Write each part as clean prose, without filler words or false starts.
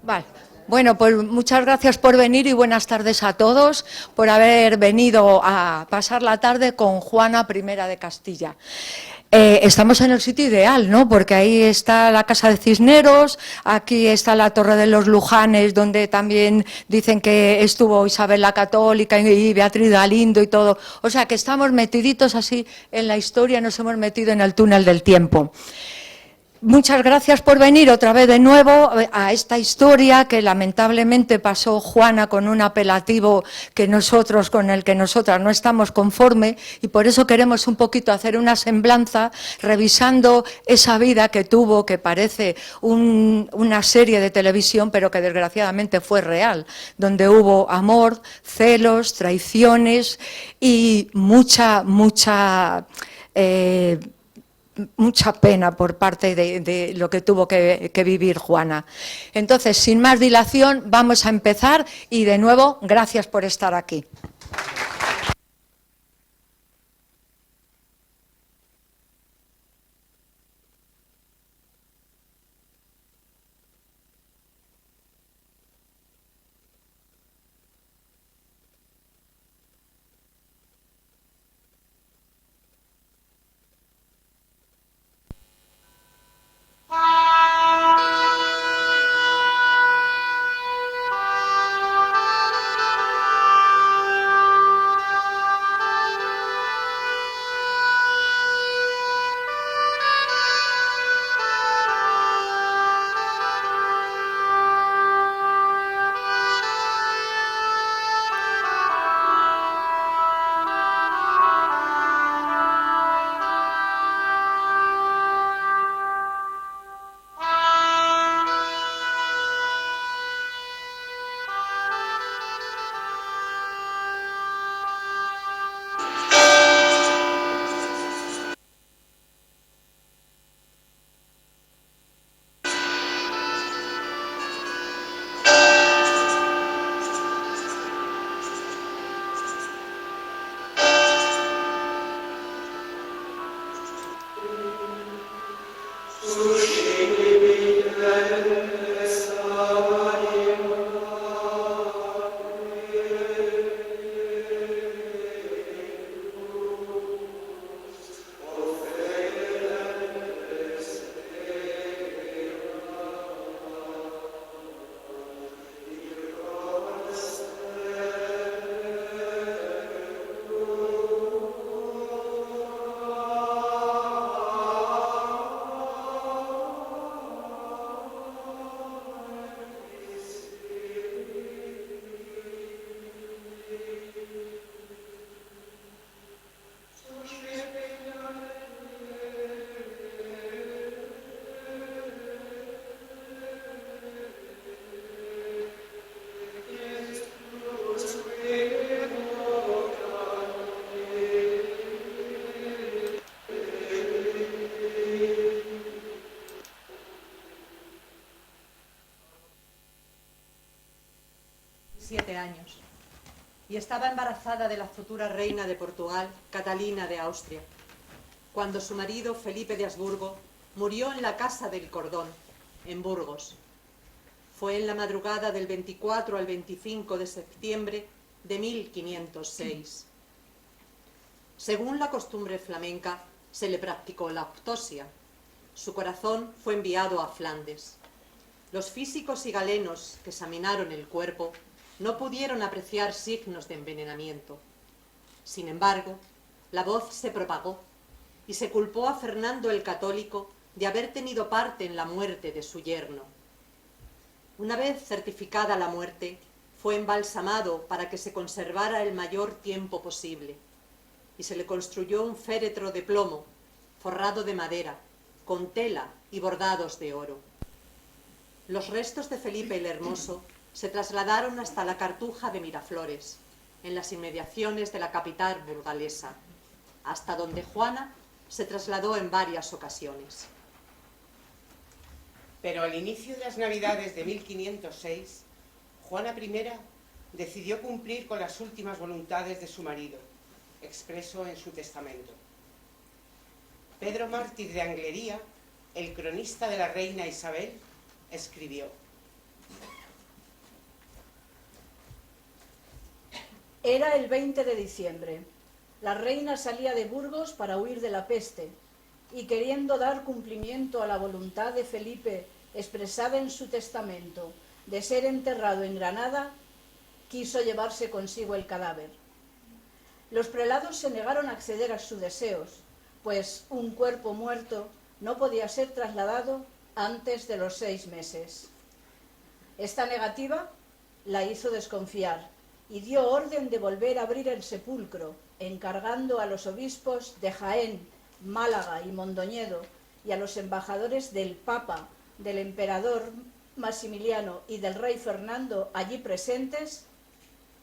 Vale. Bueno, pues muchas gracias por venir y buenas tardes a todos, por haber venido a pasar la tarde con Juana I de Castilla. Estamos en el sitio ideal, ¿no? Porque ahí está la Casa de Cisneros, aquí está la Torre de los Lujanes, donde también dicen que estuvo Isabel la Católica y Beatriz Galindo y todo. O sea, que estamos metiditos así en la historia, nos hemos metido en el túnel del tiempo. Muchas gracias por venir otra vez de nuevo a esta historia que lamentablemente pasó Juana con un apelativo con el que nosotras no estamos conforme, y por eso queremos un poquito hacer una semblanza revisando esa vida que tuvo, que parece una serie de televisión, pero que desgraciadamente fue real, donde hubo amor, celos, traiciones y mucha pena por parte de lo que tuvo que vivir Juana. Entonces, sin más dilación, vamos a empezar y de nuevo, gracias por estar aquí. Años y estaba embarazada de la futura reina de Portugal, Catalina de Austria, cuando su marido, Felipe de Habsburgo, murió en la Casa del Cordón, en Burgos. Fue en la madrugada del 24 al 25 de septiembre de 1506. Según la costumbre flamenca, se le practicó la autopsia. Su corazón fue enviado a Flandes. Los físicos y galenos que examinaron el cuerpo no pudieron apreciar signos de envenenamiento. Sin embargo, la voz se propagó y se culpó a Fernando el Católico de haber tenido parte en la muerte de su yerno. Una vez certificada la muerte, fue embalsamado para que se conservara el mayor tiempo posible, y se le construyó un féretro de plomo, forrado de madera, con tela y bordados de oro. Los restos de Felipe el Hermoso se trasladaron hasta la Cartuja de Miraflores, en las inmediaciones de la capital burgalesa, hasta donde Juana se trasladó en varias ocasiones. Pero al inicio de las Navidades de 1506, Juana I decidió cumplir con las últimas voluntades de su marido, expreso en su testamento. Pedro Mártir de Anglería, el cronista de la reina Isabel, escribió: Era el 20 de diciembre. La reina salía de Burgos para huir de la peste y, queriendo dar cumplimiento a la voluntad de Felipe expresada en su testamento de ser enterrado en Granada, quiso llevarse consigo el cadáver. Los prelados se negaron a acceder a sus deseos, pues un cuerpo muerto no podía ser trasladado antes de los 6 meses. Esta negativa la hizo desconfiar y dio orden de volver a abrir el sepulcro, encargando a los obispos de Jaén, Málaga y Mondoñedo y a los embajadores del Papa, del emperador Maximiliano y del rey Fernando allí presentes,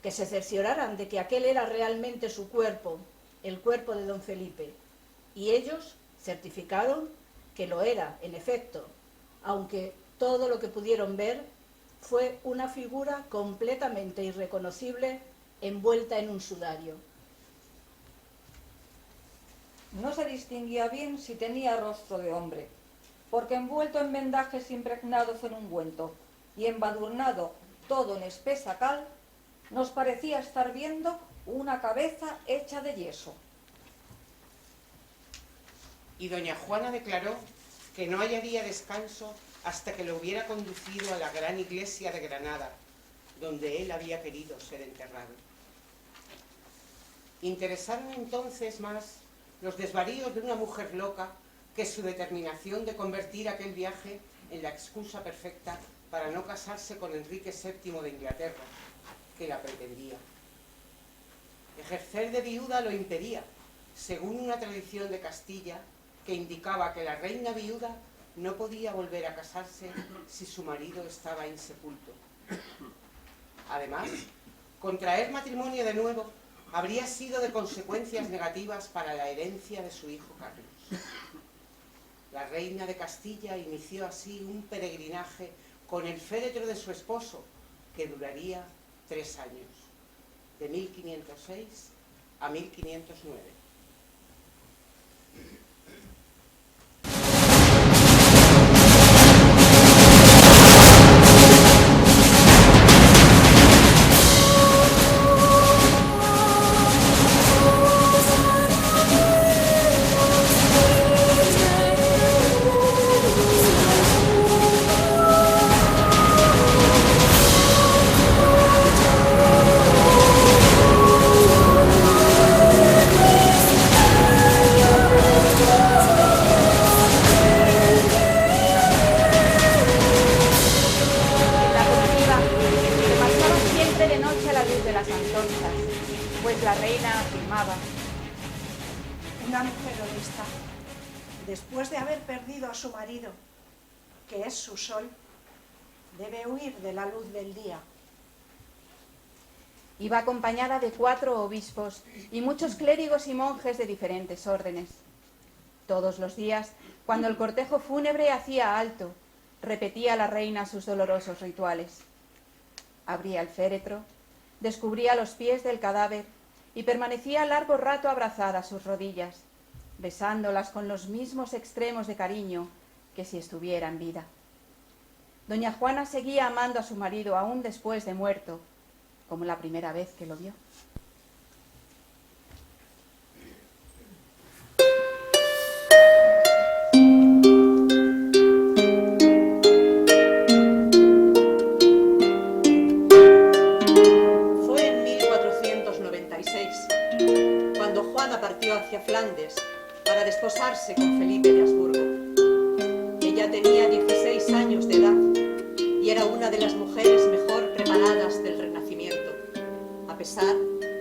que se cercioraran de que aquel era realmente su cuerpo, el cuerpo de don Felipe, y ellos certificaron que lo era, en efecto, aunque todo lo que pudieron ver fue una figura completamente irreconocible envuelta en un sudario. No se distinguía bien si tenía rostro de hombre, porque envuelto en vendajes impregnados en ungüento y embadurnado todo en espesa cal, nos parecía estar viendo una cabeza hecha de yeso. Y doña Juana declaró que no hallaría descanso hasta que lo hubiera conducido a la gran iglesia de Granada, donde él había querido ser enterrado. Interesaron entonces más los desvaríos de una mujer loca que su determinación de convertir aquel viaje en la excusa perfecta para no casarse con Enrique VII de Inglaterra, que la pretendía. Ejercer de viuda lo impedía, según una tradición de Castilla que indicaba que la reina viuda no podía volver a casarse si su marido estaba insepulto. Además, contraer matrimonio de nuevo habría sido de consecuencias negativas para la herencia de su hijo Carlos. La reina de Castilla inició así un peregrinaje con el féretro de su esposo, que duraría 3 años, de 1506 a 1509. pues la reina afirmaba: una mujer honesta, después de haber perdido a su marido, que es su sol, debe huir de la luz del día. Iba acompañada de 4 obispos y muchos clérigos y monjes de diferentes órdenes. Todos los días, cuando el cortejo fúnebre hacía alto, repetía la reina sus dolorosos rituales. Abría el féretro, descubría los pies del cadáver y permanecía largo rato abrazada a sus rodillas, besándolas con los mismos extremos de cariño que si estuviera en vida. Doña Juana seguía amando a su marido aún después de muerto, como la primera vez que lo vio. Fue en 1496, cuando Juana partió hacia Flandes para desposarse con Felipe de Habsburgo. Ella tenía 16 años de edad y era una de las mujeres mejor preparadas del Renacimiento, a pesar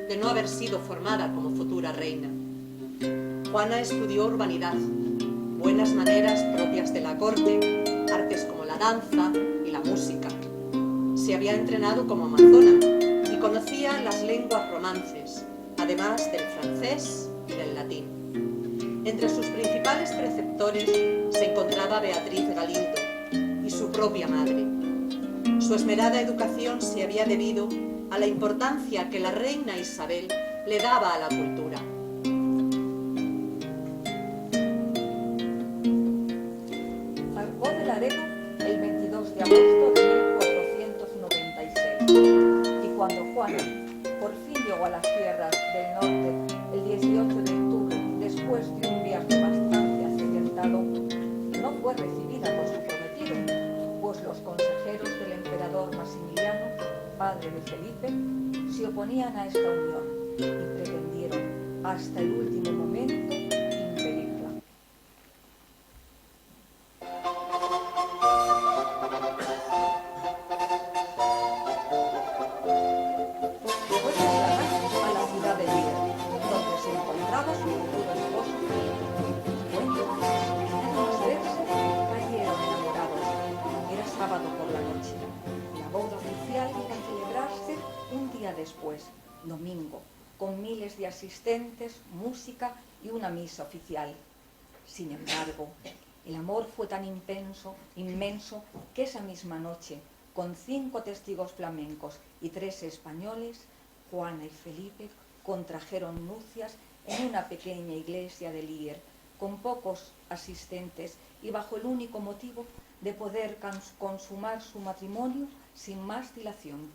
de no haber sido formada como futura reina. Juana estudió urbanidad, buenas maneras propias de la corte, artes como la danza y la música. Se había entrenado como amazona y conocía las lenguas romances, además del francés y del latín. Entre sus principales preceptores se encontraba Beatriz Galindo y su propia madre. Su esmerada educación se había debido a la importancia que la reina Isabel le daba a la cultura. Zarpó de Laredo el 22 de agosto de 1496 y cuando Juana, por fin llegó a las tierras del norte el 18 de octubre, después de un viaje bastante accidentado, no fue recibida por su prometido, pues los consejeros del emperador Maximiliano, padre de Felipe, se oponían a esta unión y pretendieron hasta el último momento impedirla. Fue trasladada a la ciudad de Líder, donde se encontraba su futuro esposo Felipe. Cuentan, nada más verse, cayeron enamorados. Era sábado por la noche. La boda oficial iba a celebrarse un día después, domingo, con miles de asistentes, música y una misa oficial. Sin embargo, el amor fue tan inmenso, que esa misma noche, con 5 testigos flamencos y 3 españoles, Juana y Felipe contrajeron nupcias en una pequeña iglesia de Lier, con pocos asistentes y bajo el único motivo de poder consumar su matrimonio sin más dilación.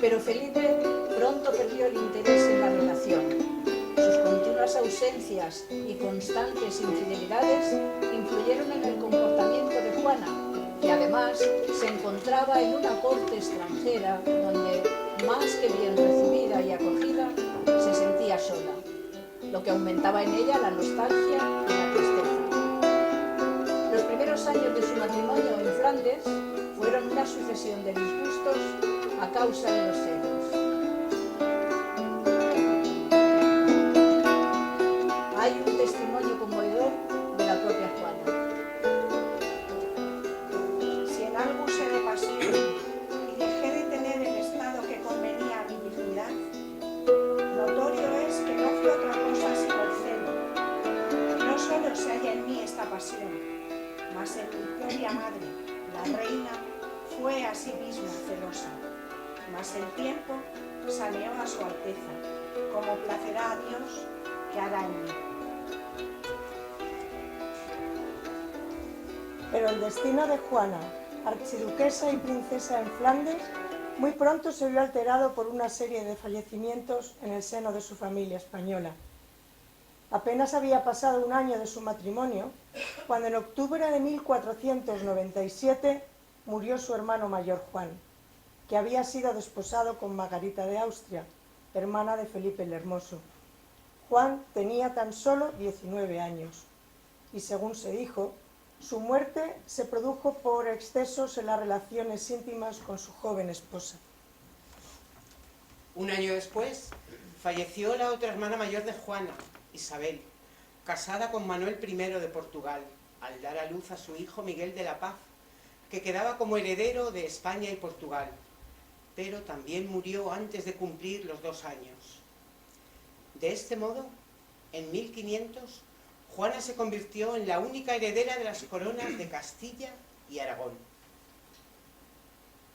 Pero Felipe pronto perdió el interés en la relación. Sus continuas ausencias y constantes infidelidades influyeron en el comportamiento de Juana, que además se encontraba en una corte extranjera donde, más que bien recibida y acogida, se sentía sola, lo que aumentaba en ella la nostalgia y la tristeza. Los primeros años de su matrimonio en Flandes fueron una sucesión de disgustos a causa de los celos. Hay un testimonio conmovedor de la propia Juana. Si en algo usé de pasión y dejé de tener el estado que convenía a mi dignidad, notorio es que no fue otra cosa sino el celo. No solo se halla en mí esta pasión, mas en mi propia madre, la reina, fue a sí misma celosa. Mas el tiempo saneó a su Alteza, como placerá a Dios que hará en mí. Pero el destino de Juana, archiduquesa y princesa en Flandes, muy pronto se vio alterado por una serie de fallecimientos en el seno de su familia española. Apenas había pasado un año de su matrimonio, cuando en octubre de 1497 murió su hermano mayor Juan, que había sido desposado con Margarita de Austria, hermana de Felipe el Hermoso. Juan tenía tan solo 19 años y, según se dijo, su muerte se produjo por excesos en las relaciones íntimas con su joven esposa. Un año después, falleció la otra hermana mayor de Juana, Isabel, casada con Manuel I de Portugal, al dar a luz a su hijo Miguel de la Paz, que quedaba como heredero de España y Portugal, pero también murió antes de cumplir los 2 años. De este modo, en 1500, Juana se convirtió en la única heredera de las coronas de Castilla y Aragón.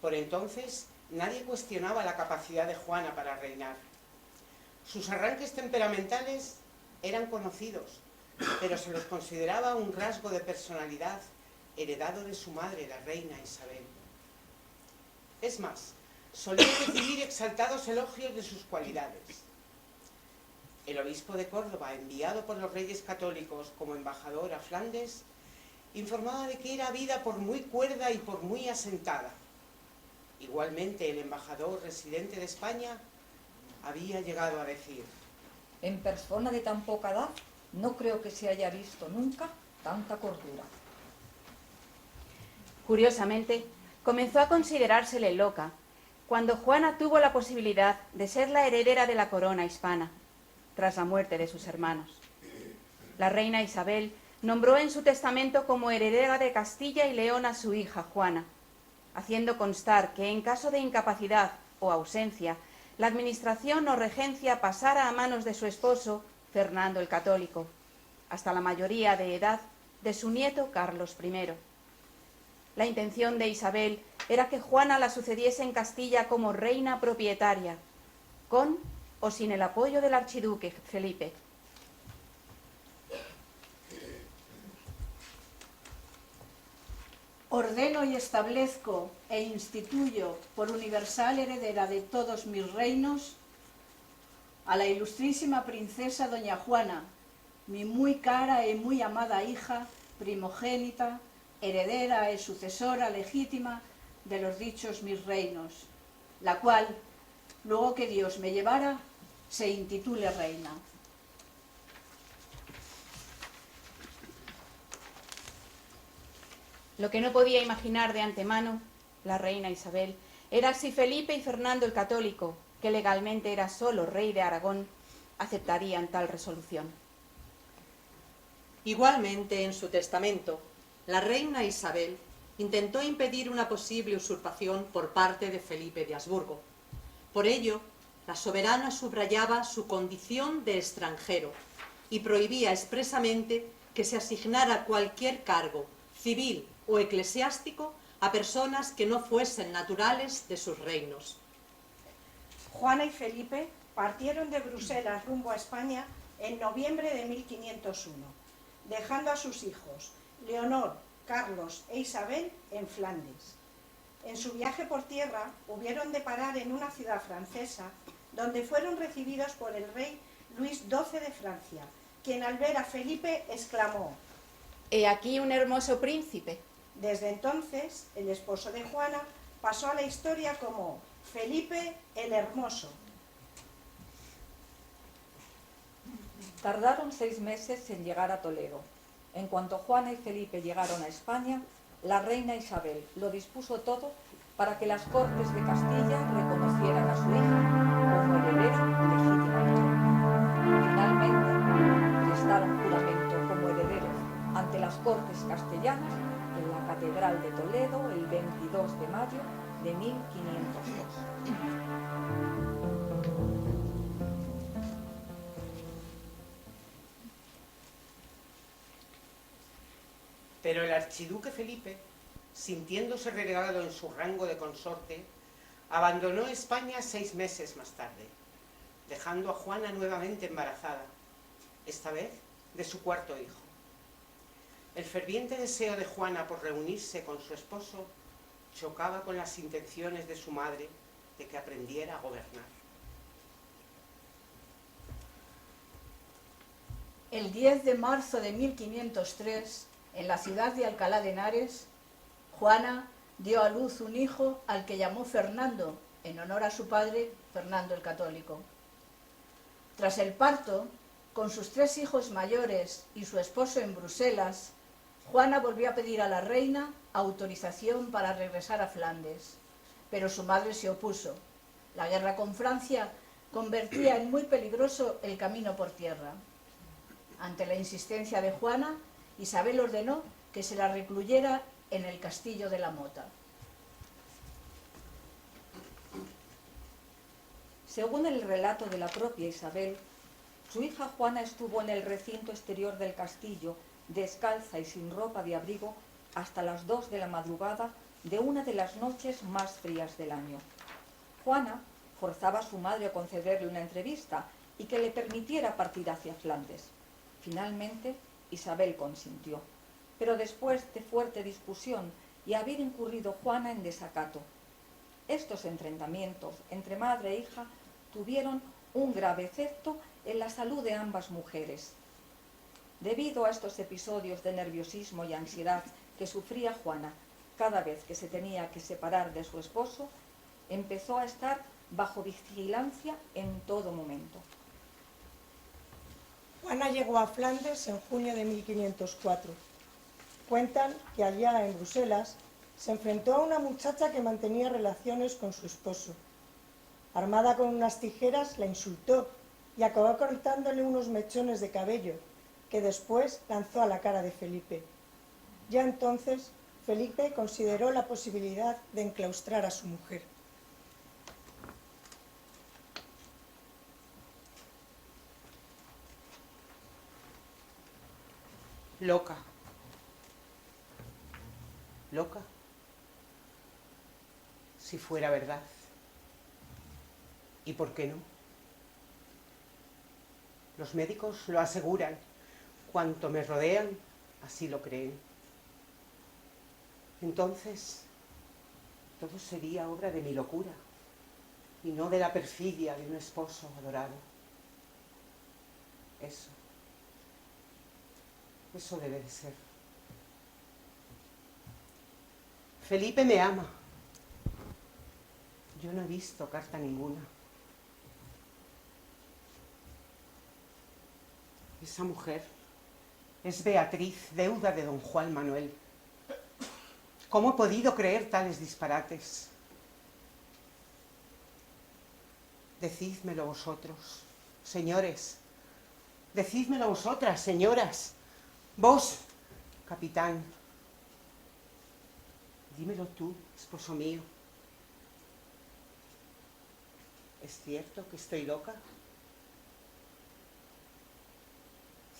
Por entonces, nadie cuestionaba la capacidad de Juana para reinar. Sus arranques temperamentales eran conocidos, pero se los consideraba un rasgo de personalidad heredado de su madre, la reina Isabel. Es más, solía recibir exaltados elogios de sus cualidades. El obispo de Córdoba, enviado por los reyes católicos como embajador a Flandes, informaba de que era vida por muy cuerda y por muy asentada. Igualmente, el embajador residente de España había llegado a decir: En persona de tan poca edad, no creo que se haya visto nunca tanta cordura. Curiosamente, comenzó a considerársele loca cuando Juana tuvo la posibilidad de ser la heredera de la corona hispana, tras la muerte de sus hermanos. La reina Isabel nombró en su testamento como heredera de Castilla y León a su hija Juana, haciendo constar que en caso de incapacidad o ausencia, la administración o regencia pasara a manos de su esposo, Fernando el Católico, hasta la mayoría de edad de su nieto Carlos I. La intención de Isabel era que Juana la sucediese en Castilla como reina propietaria, con o sin el apoyo del archiduque Felipe. y establezco e instituyo por universal heredera de todos mis reinos a la ilustrísima princesa doña Juana, mi muy cara y muy amada hija, primogénita, heredera y sucesora legítima de los dichos mis reinos, la cual, luego que Dios me llevara, se intitule reina. Lo que no podía imaginar de antemano la reina Isabel era si Felipe y Fernando el Católico, que legalmente era solo rey de Aragón, aceptarían tal resolución. Igualmente, en su testamento, la reina Isabel intentó impedir una posible usurpación por parte de Felipe de Habsburgo. Por ello, la soberana subrayaba su condición de extranjero y prohibía expresamente que se asignara cualquier cargo, civil o eclesiástico, a personas que no fuesen naturales de sus reinos. Juana y Felipe partieron de Bruselas rumbo a España en noviembre de 1501, dejando a sus hijos, Leonor, Carlos e Isabel, en Flandes. En su viaje por tierra hubieron de parar en una ciudad francesa, donde fueron recibidos por el rey Luis XII de Francia, quien al ver a Felipe exclamó: «He aquí un hermoso príncipe». Desde entonces, el esposo de Juana pasó a la historia como Felipe el Hermoso. Tardaron 6 meses en llegar a Toledo. En cuanto Juana y Felipe llegaron a España, la reina Isabel lo dispuso todo para que las Cortes de Castilla reconocieran a su hija como heredera legítima al trono. Finalmente, prestaron juramento como herederos ante las Cortes castellanas en la Catedral de Toledo el 22 de mayo de 1502. Pero el archiduque Felipe, sintiéndose relegado en su rango de consorte, abandonó España 6 meses más tarde, dejando a Juana nuevamente embarazada, esta vez de su 4.º hijo. El ferviente deseo de Juana por reunirse con su esposo chocaba con las intenciones de su madre de que aprendiera a gobernar. El 10 de marzo de 1503, en la ciudad de Alcalá de Henares, Juana dio a luz un hijo al que llamó Fernando, en honor a su padre, Fernando el Católico. Tras el parto, con sus 3 hijos mayores y su esposo en Bruselas, Juana volvió a pedir a la reina autorización para regresar a Flandes, pero su madre se opuso. La guerra con Francia convertía en muy peligroso el camino por tierra. Ante la insistencia de Juana, Isabel ordenó que se la recluyera en el castillo de la Mota. Según el relato de la propia Isabel, su hija Juana estuvo en el recinto exterior del castillo, descalza y sin ropa de abrigo, hasta las 2 de la madrugada de una de las noches más frías del año. Juana forzaba a su madre a concederle una entrevista y que le permitiera partir hacia Flandes. Finalmente, Isabel consintió, pero después de fuerte discusión y haber incurrido Juana en desacato. Estos enfrentamientos entre madre e hija tuvieron un grave efecto en la salud de ambas mujeres. Debido a estos episodios de nerviosismo y ansiedad que sufría Juana cada vez que se tenía que separar de su esposo, empezó a estar bajo vigilancia en todo momento. Juana llegó a Flandes en junio de 1504. Cuentan que allá en Bruselas se enfrentó a una muchacha que mantenía relaciones con su esposo. Armada con unas tijeras, la insultó y acabó cortándole unos mechones de cabello, que después lanzó a la cara de Felipe. Ya entonces, Felipe consideró la posibilidad de enclaustrar a su mujer. Loca. Loca. Si fuera verdad. ¿Y por qué no? Los médicos lo aseguran. Cuanto me rodean, así lo creen. Entonces, todo sería obra de mi locura y no de la perfidia de un esposo adorado. Eso debe de ser. Felipe me ama. Yo no he visto carta ninguna. Esa mujer es Beatriz, deuda de don Juan Manuel. ¿Cómo he podido creer tales disparates? Decídmelo vosotros, señores. Decídmelo vosotras, señoras. Vos, capitán. Dímelo tú, esposo mío. ¿Es cierto que estoy loca?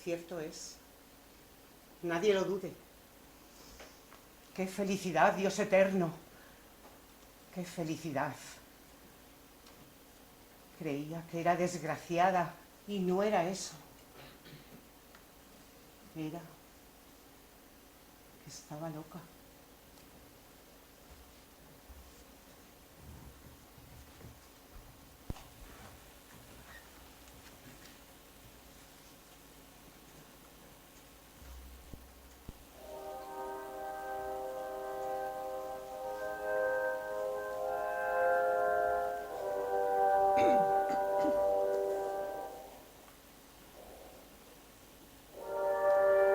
Cierto es. Nadie lo dude. ¡Qué felicidad, Dios eterno! ¡Qué felicidad! Creía que era desgraciada y no era eso. Era que estaba loca.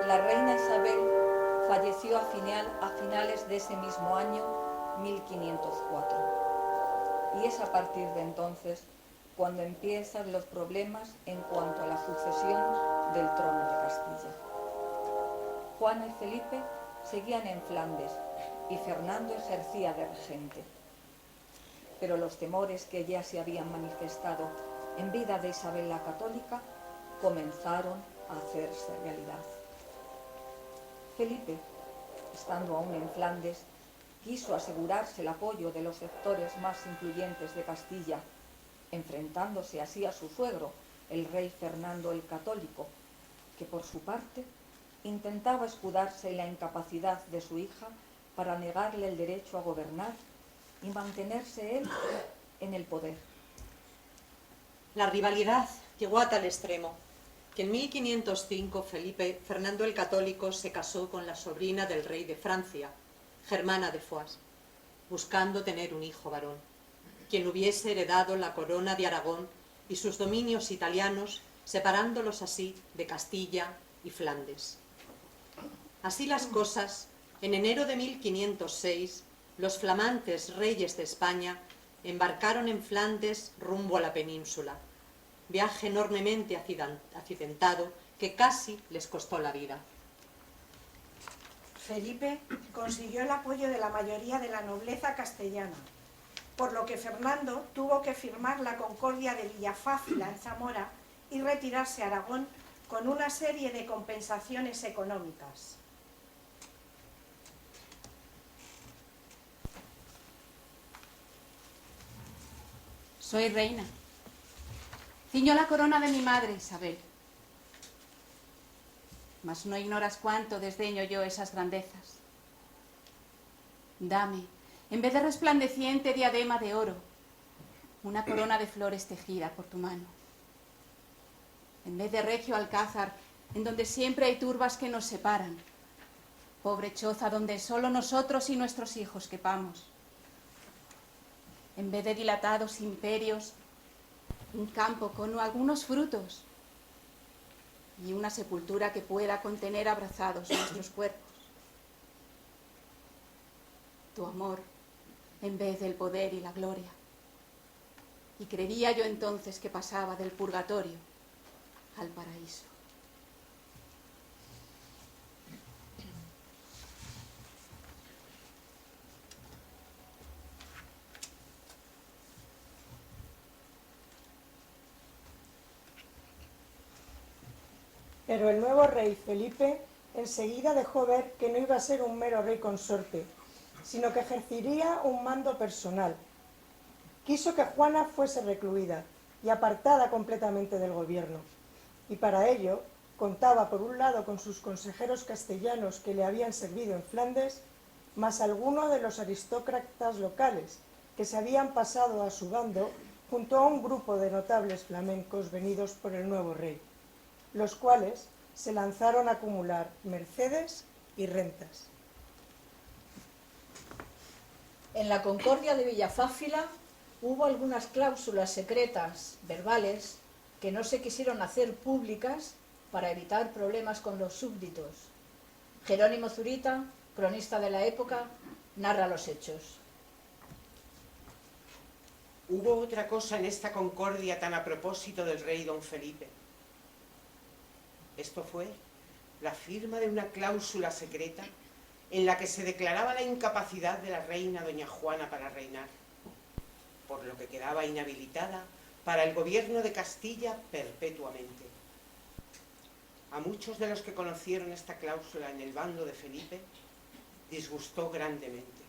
La reina Isabel falleció a finales de ese mismo año, 1504. Y es a partir de entonces cuando empiezan los problemas en cuanto a la sucesión del trono de Castilla. Juana y Felipe seguían en Flandes y Fernando ejercía de regente. Pero los temores que ya se habían manifestado en vida de Isabel la Católica comenzaron a hacerse realidad. Felipe, estando aún en Flandes, quiso asegurarse el apoyo de los sectores más influyentes de Castilla, enfrentándose así a su suegro, el rey Fernando el Católico, que por su parte intentaba escudarse en la incapacidad de su hija para negarle el derecho a gobernar y mantenerse él en el poder. La rivalidad llegó a tal extremo que en 1505 Fernando el Católico se casó con la sobrina del rey de Francia, Germana de Foix, buscando tener un hijo varón, quien hubiese heredado la corona de Aragón y sus dominios italianos, separándolos así de Castilla y Flandes. Así las cosas, en enero de 1506, los flamantes reyes de España embarcaron en Flandes rumbo a la península, viaje enormemente accidentado que casi les costó la vida. Felipe consiguió el apoyo de la mayoría de la nobleza castellana, por lo que Fernando tuvo que firmar la Concordia de Villafácila en Zamora y retirarse a Aragón con una serie de compensaciones económicas. Soy reina. Ciño la corona de mi madre, Isabel. Mas no ignoras cuánto desdeño yo esas grandezas. Dame, en vez de resplandeciente diadema de oro, una corona de flores tejida por tu mano. En vez de regio alcázar, en donde siempre hay turbas que nos separan, pobre choza donde solo nosotros y nuestros hijos quepamos. En vez de dilatados imperios, un campo con algunos frutos y una sepultura que pueda contener abrazados nuestros cuerpos. Tu amor en vez del poder y la gloria. Y creía yo entonces que pasaba del purgatorio al paraíso. Pero el nuevo rey Felipe enseguida dejó ver que no iba a ser un mero rey consorte, sino que ejercería un mando personal. Quiso que Juana fuese recluida y apartada completamente del gobierno, y para ello contaba por un lado con sus consejeros castellanos que le habían servido en Flandes más algunos de los aristócratas locales, que se habían pasado a su bando junto a un grupo de notables flamencos venidos por el nuevo rey, los cuales se lanzaron a acumular mercedes y rentas. En la Concordia de Villafáfila hubo algunas cláusulas secretas, verbales, que no se quisieron hacer públicas para evitar problemas con los súbditos. Jerónimo Zurita, cronista de la época, narra los hechos. Hubo otra cosa en esta concordia tan a propósito del rey don Felipe. Esto fue la firma de una cláusula secreta en la que se declaraba la incapacidad de la reina doña Juana para reinar, por lo que quedaba inhabilitada para el gobierno de Castilla perpetuamente. A muchos de los que conocieron esta cláusula en el bando de Felipe disgustó grandemente.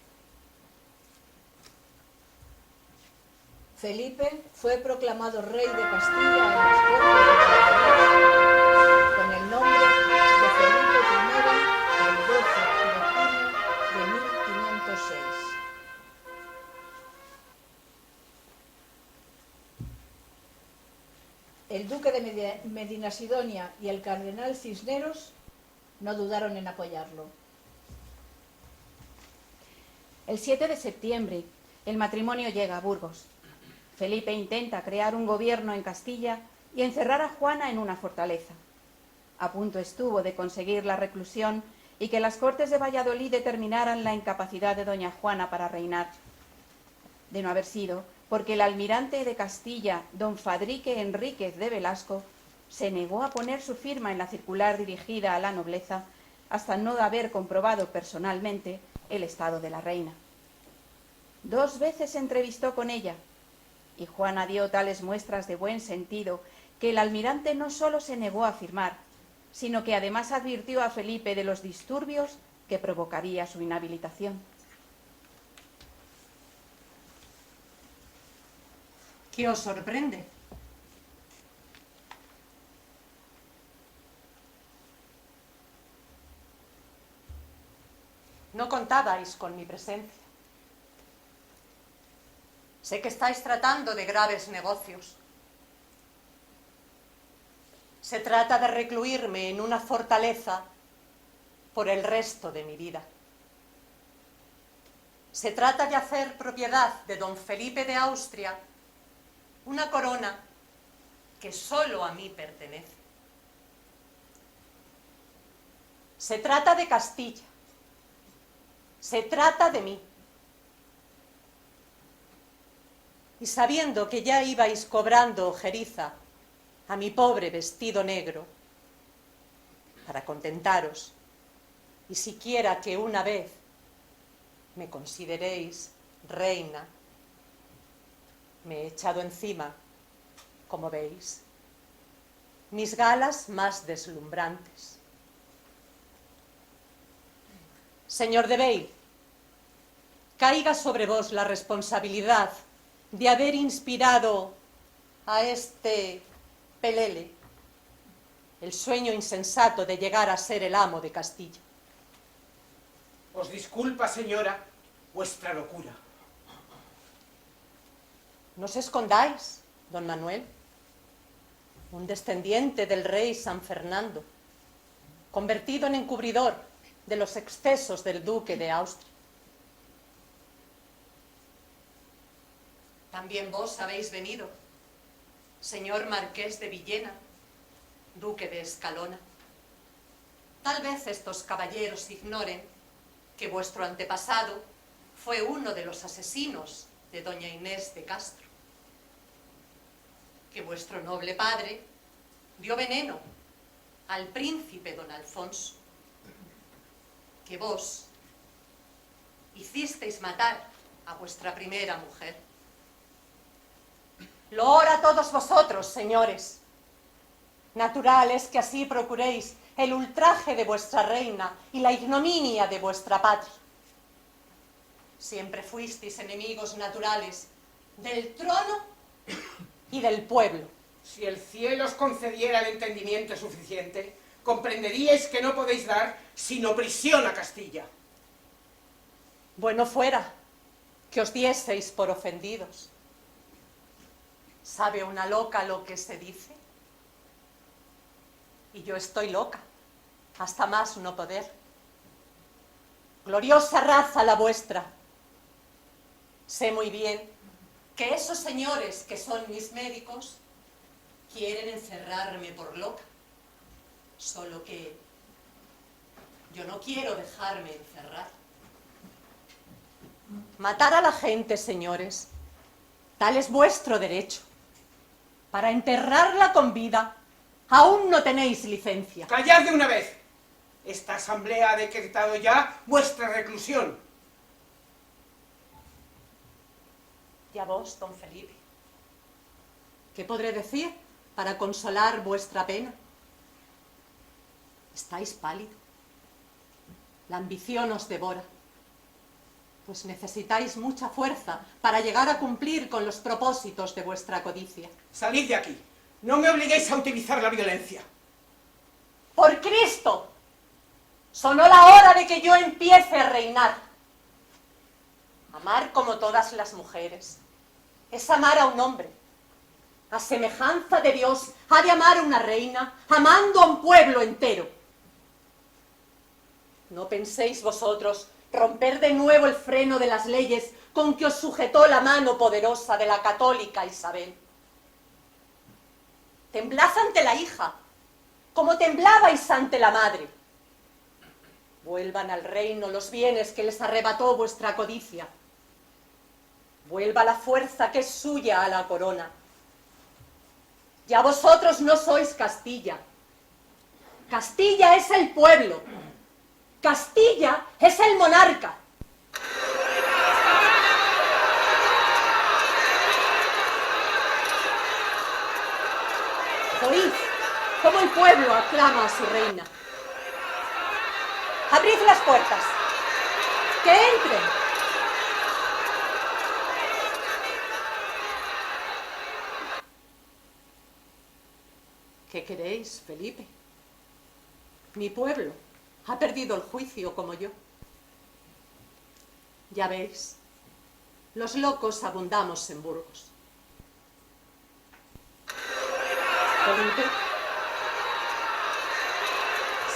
Felipe fue proclamado rey de Castilla en las Cortes de Valladolid con el nombre de Felipe I el 12 de junio de 1506. El duque de Medinasidonia y el cardenal Cisneros no dudaron en apoyarlo. El 7 de septiembre, el matrimonio llega a Burgos. Felipe intenta crear un gobierno en Castilla y encerrar a Juana en una fortaleza. A punto estuvo de conseguir la reclusión y que las Cortes de Valladolid determinaran la incapacidad de doña Juana para reinar. De no haber sido, porque el almirante de Castilla, don Fadrique Enríquez de Velasco, se negó a poner su firma en la circular dirigida a la nobleza hasta no haber comprobado personalmente el estado de la reina. 2 veces se entrevistó con ella, y Juana dio tales muestras de buen sentido que el almirante no solo se negó a firmar, sino que además advirtió a Felipe de los disturbios que provocaría su inhabilitación. ¿Qué os sorprende? No contabais con mi presencia. Sé que estáis tratando de graves negocios. Se trata de recluirme en una fortaleza por el resto de mi vida. Se trata de hacer propiedad de don Felipe de Austria una corona que solo a mí pertenece. Se trata de Castilla. Se trata de mí. Y sabiendo que ya ibais cobrando ojeriza a mi pobre vestido negro, para contentaros, y siquiera que una vez me consideréis reina, me he echado encima, como veis, mis galas más deslumbrantes. Señor de Bey, caiga sobre vos la responsabilidad de haber inspirado a este pelele el sueño insensato de llegar a ser el amo de Castilla. Os disculpa, señora, vuestra locura. No os escondáis, don Manuel, un descendiente del rey San Fernando, convertido en encubridor de los excesos del duque de Austria. También vos habéis venido, señor marqués de Villena, duque de Escalona. Tal vez estos caballeros ignoren que vuestro antepasado fue uno de los asesinos de doña Inés de Castro, que vuestro noble padre dio veneno al príncipe don Alfonso, que vos hicisteis matar a vuestra primera mujer. Loor a todos vosotros, señores. Natural es que así procuréis el ultraje de vuestra reina y la ignominia de vuestra patria. Siempre fuisteis enemigos naturales del trono y del pueblo. Si el cielo os concediera el entendimiento suficiente, comprenderíais que no podéis dar sino prisión a Castilla. Bueno fuera que os dieseis por ofendidos. ¿Sabe una loca lo que se dice? Y yo estoy loca, hasta más no poder. Gloriosa raza la vuestra. Sé muy bien que esos señores que son mis médicos quieren encerrarme por loca. Solo que yo no quiero dejarme encerrar. Matar a la gente, señores, tal es vuestro derecho. Para enterrarla con vida, aún no tenéis licencia. ¡Callad de una vez! Esta asamblea ha decretado ya vuestra reclusión. Y a vos, don Felipe, ¿qué podré decir para consolar vuestra pena? Estáis pálido. La ambición os devora. Pues necesitáis mucha fuerza para llegar a cumplir con los propósitos de vuestra codicia. Salid de aquí. No me obliguéis a utilizar la violencia. ¡Por Cristo! Sonó la hora de que yo empiece a reinar. Amar como todas las mujeres es amar a un hombre. A semejanza de Dios ha de amar a una reina, amando a un pueblo entero. No penséis vosotros romper de nuevo el freno de las leyes con que os sujetó la mano poderosa de la católica Isabel. Temblad ante la hija, como temblabais ante la madre. Vuelvan al reino los bienes que les arrebató vuestra codicia. Vuelva la fuerza que es suya a la corona. Ya vosotros no sois Castilla. Castilla es el pueblo. Castilla es el monarca. Oíd cómo el pueblo aclama a su reina. Abrid las puertas. ¡Que entren! ¿Qué queréis, Felipe? Mi pueblo ha perdido el juicio como yo. Ya veis, los locos abundamos en Burgos. Felipe,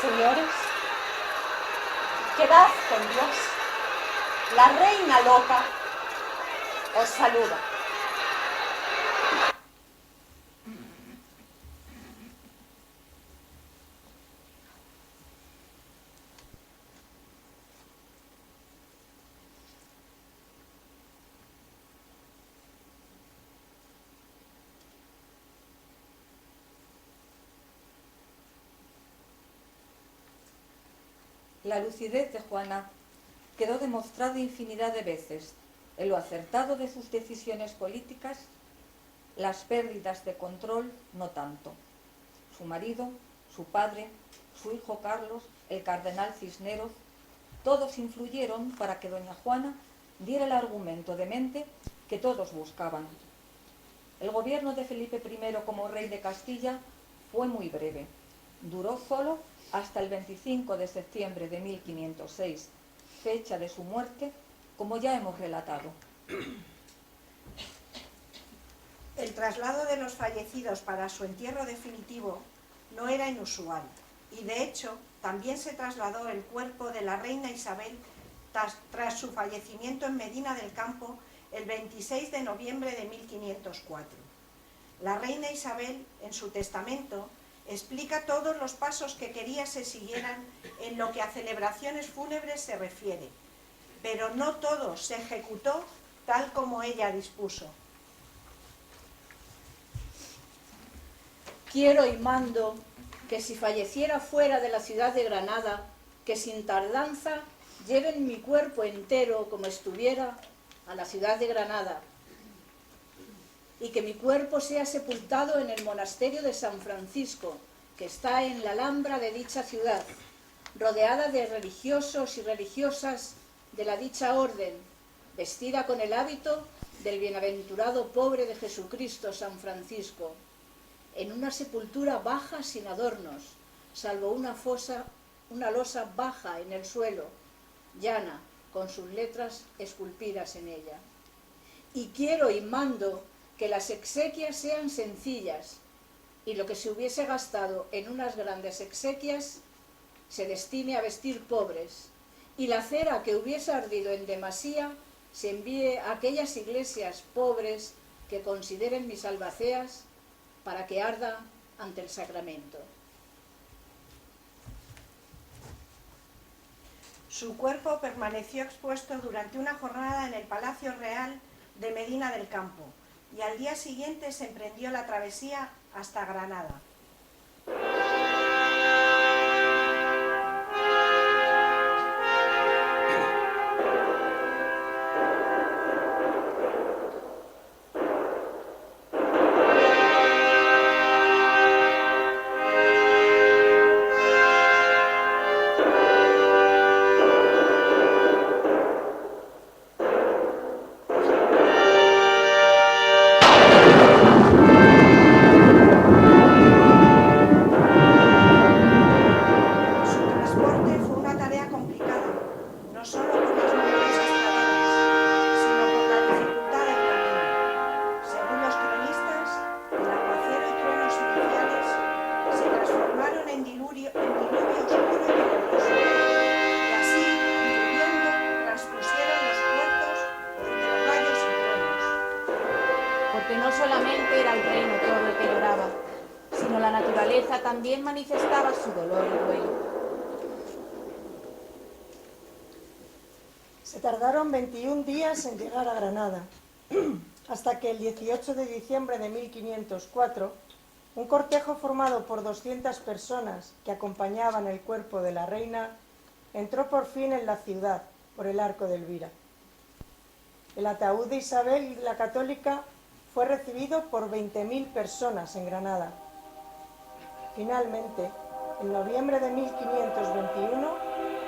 señores, quedad con Dios. La reina loca os saluda. La lucidez de Juana quedó demostrada infinidad de veces en lo acertado de sus decisiones políticas, las pérdidas de control no tanto. Su marido, su padre, su hijo Carlos, el cardenal Cisneros, todos influyeron para que doña Juana diera el argumento demente que todos buscaban. El gobierno de Felipe I como rey de Castilla fue muy breve. Duró solo hasta el 25 de septiembre de 1506, fecha de su muerte, como ya hemos relatado. El traslado de los fallecidos para su entierro definitivo no era inusual y de hecho también se trasladó el cuerpo de la reina Isabel tras su fallecimiento en Medina del Campo el 26 de noviembre de 1504. La reina Isabel, en su testamento, explica todos los pasos que quería se siguieran en lo que a celebraciones fúnebres se refiere, pero no todo se ejecutó tal como ella dispuso. Quiero y mando que si falleciera fuera de la ciudad de Granada, que sin tardanza lleven mi cuerpo entero como estuviera a la ciudad de Granada, y que mi cuerpo sea sepultado en el monasterio de San Francisco, que está en la Alhambra de dicha ciudad, rodeada de religiosos y religiosas de la dicha orden, vestida con el hábito del bienaventurado pobre de Jesucristo San Francisco, en una sepultura baja sin adornos, salvo una losa baja en el suelo, llana, con sus letras esculpidas en ella. Y quiero y mando que las exequias sean sencillas, y lo que se hubiese gastado en unas grandes exequias se destine a vestir pobres, y la cera que hubiese ardido en demasía se envíe a aquellas iglesias pobres que consideren mis albaceas para que arda ante el sacramento. Su cuerpo permaneció expuesto durante una jornada en el Palacio Real de Medina del Campo y al día siguiente se emprendió la travesía hasta Granada. También manifestaba su dolor y duelo. Se tardaron 21 días en llegar a Granada, hasta que el 18 de diciembre de 1504, un cortejo formado por 200 personas que acompañaban el cuerpo de la reina, entró por fin en la ciudad, por el Arco de Elvira. El ataúd de Isabel la Católica fue recibido por 20.000 personas en Granada. Finalmente, en noviembre de 1521,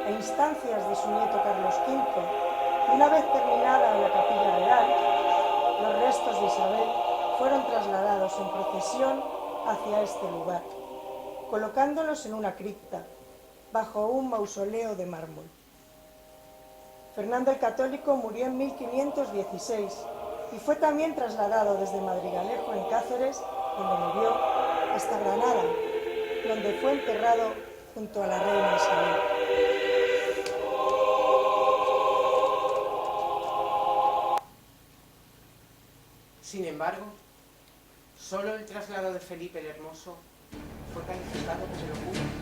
a instancias de su nieto Carlos V, una vez terminada la capilla real, los restos de Isabel fueron trasladados en procesión hacia este lugar, colocándolos en una cripta, bajo un mausoleo de mármol. Fernando el Católico murió en 1516 y fue también trasladado desde Madrigalejo, en Cáceres, donde murió, hasta Granada, donde fue enterrado junto a la reina Isabel. Sin embargo, solo el traslado de Felipe el Hermoso fue calificado de locura.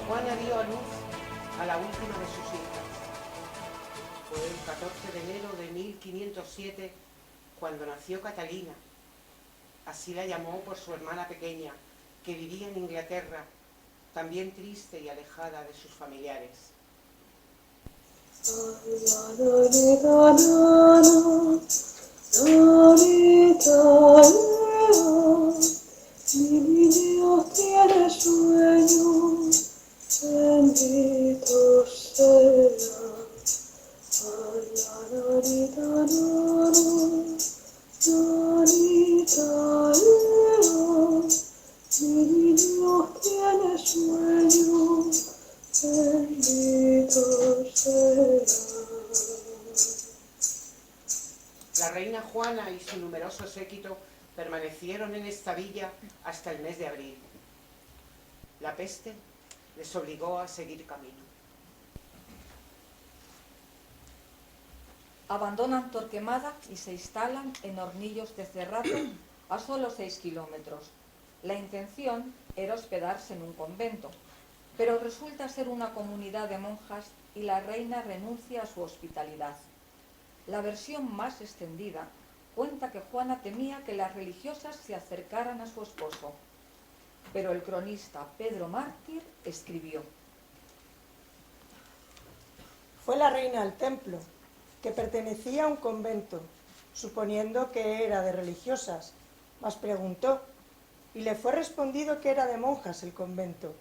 Juana dio a luz a la última de sus hijas. Fue el 14 de enero de 1507 cuando nació Catalina. Así la llamó por su hermana pequeña, que vivía en Inglaterra, también triste y alejada de sus familiares. Mi niño tiene sueño, bendito sea. La La reina Juana y su numeroso séquito permanecieron en esta villa hasta el mes de abril. La peste les obligó a seguir camino. Abandonan Torquemada y se instalan en Hornillos de Cerrato, a solo 6 kilómetros. La intención era hospedarse en un convento, pero resulta ser una comunidad de monjas y la reina renuncia a su hospitalidad. La versión más extendida cuenta que Juana temía que las religiosas se acercaran a su esposo, pero el cronista Pedro Mártir escribió: Fue la reina al templo, que pertenecía a un convento, suponiendo que era de religiosas, mas preguntó, y le fue respondido que era de monjas el convento.